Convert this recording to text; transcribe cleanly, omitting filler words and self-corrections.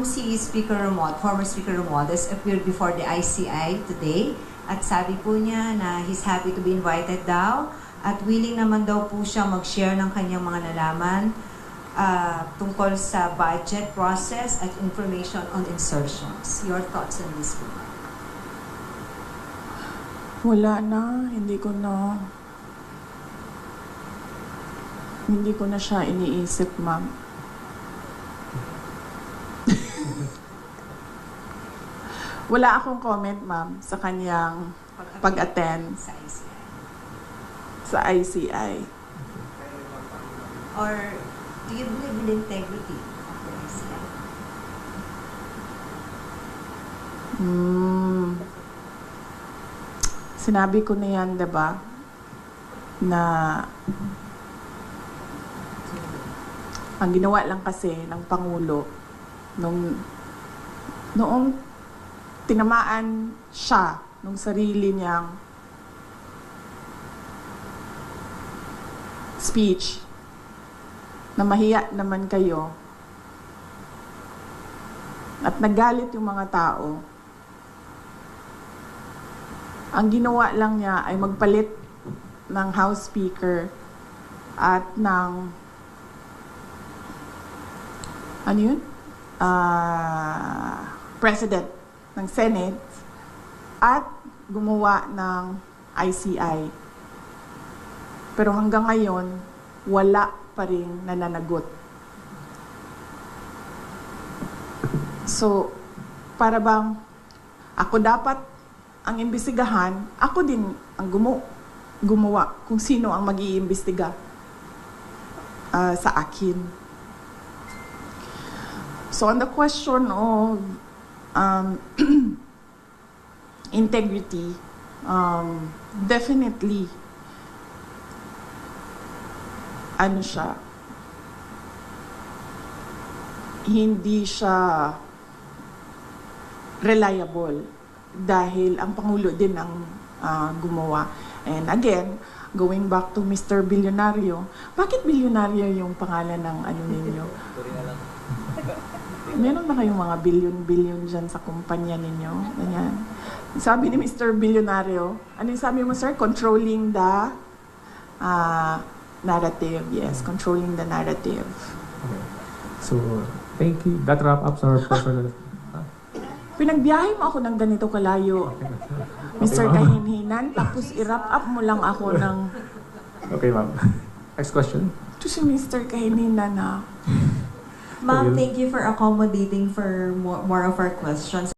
Si Speaker Ramot, former Speaker Romualdez, appeared before the ICI today at sabi po niya na he's happy to be invited daw at willing naman daw po siya mag-share ng kanyang mga nalaman tungkol sa budget process at information on insertions. Your thoughts on this po? Wala na, hindi ko na siya iniisip, ma'am. Wala akong comment, ma'am, sa kanyang pag-attend Sa ICI. sa ICI. Or do you believe in the integrity of the ICI? Sinabi ko na yan, diba? Na ang ginawa lang kasi ng Pangulo noong tinamaan siya nung sarili niyang speech na mahiya naman kayo at nagalit yung mga tao. Ang ginawa lang niya ay magpalit ng House Speaker at ng President ng Senate at gumawa ng ICI. Pero hanggang ngayon, wala pa rin nananagot. So, para bang ako dapat ang imbestigahan, ako din ang gumawa kung sino ang mag-iimbestiga sa akin. So, on the question of integrity, definitely, hindi siya reliable dahil ang Pangulo din ang gumawa. And again, going back to Mr. Bilyonaryo, bakit bilyonaryo yung pangalan ng ninyo? Meron ba kayong mga billion dyan sa kumpanya ninyo? Ganyan. Sabi ni Mr. Bilyonaryo, ano yung sabi mo, sir? Controlling the narrative. Yes, controlling the narrative. Okay. So, thank you. That wrap up our personal... Pinagbiyahe mo ako ng ganito kalayo, Mr. Kahinhinan, tapos i-wrap up mo lang ako ng... Okay, ma'am. Next question. Ito si Mr. Kahinhinan, ha? Ma'am, thank you for accommodating for more of our questions.